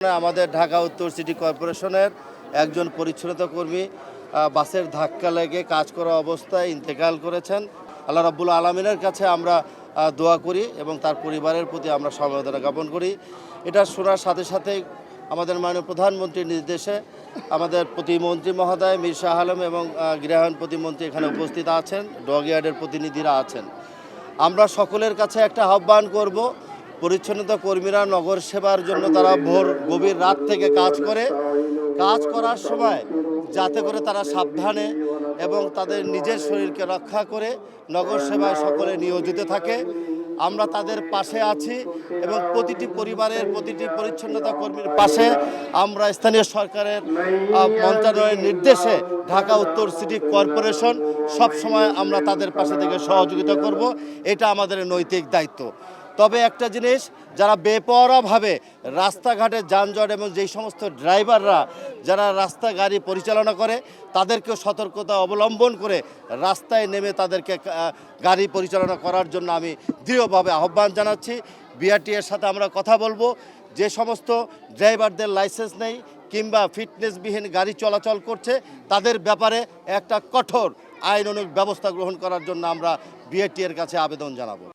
আমাদের ঢাকা উত্তর সিটি কর্পোরেশনের একজন পরিচ্ছন্নতা কর্মী বাসের ধাক্কা লেগে কাজ করা অবস্থায় ইন্তেকাল করেছেন। আল্লাহ রাব্বুল আলামিনের কাছে আমরা দোয়া করি এবং তার পরিবারের প্রতি আমরা সমবেদনা জ্ঞাপন করি। এটা শোনার সাথে সাথেই আমাদের মাননীয় প্রধানমন্ত্রীর নির্দেশে আমাদের প্রতিমন্ত্রী মহোদয় মীর শাহ আলম এবং গৃহায়ণ প্রতিমন্ত্রী এখানে উপস্থিত আছেন, ডগ ইয়ার্ডের প্রতিনিধিরা আছেন। আমরা সকলের কাছে একটা আহ্বান করব, পরিচ্ছন্নতা কর্মীরা নগর সেবার জন্য তারা গভীর রাত থেকে কাজ করার সময় যাতে করে তারা সাবধানে এবং তাদের নিজের শরীরকে রক্ষা করে নগর সেবায় সকলে নিয়োজিত থাকে। আমরা তাদের পাশে আছি এবং প্রতিটি পরিবারের প্রতিটি পরিচ্ছন্নতা কর্মীর পাশে আমরা স্থানীয় সরকারের মন্ত্রণালয়ের নির্দেশে ঢাকা উত্তর সিটি কর্পোরেশন সবসময় আমরা তাদের পাশে থেকে সহযোগিতা করব। এটা আমাদের নৈতিক দায়িত্ব। তবে একটা জিনিস, যারা বেপরোয়াভাবে রাস্তাঘাটে যানজট এবং যেই সমস্ত ড্রাইভাররা যারা রাস্তা গাড়ি পরিচালনা করে তাদেরকেও সতর্কতা অবলম্বন করে রাস্তায় নেমে তাদেরকে গাড়ি পরিচালনা করার জন্য আমি দৃঢ়ভাবে আহ্বান জানাচ্ছি। বিআরটিএর সাথে আমরা কথা বলবো, যে সমস্ত ড্রাইভারদের লাইসেন্স নেই কিংবা ফিটনেসবিহীন গাড়ি চলাচল করছে তাদের ব্যাপারে একটা কঠোর আইনানুগ ব্যবস্থা গ্রহণ করার জন্য আমরা বিআরটিএর কাছে আবেদন জানাবো।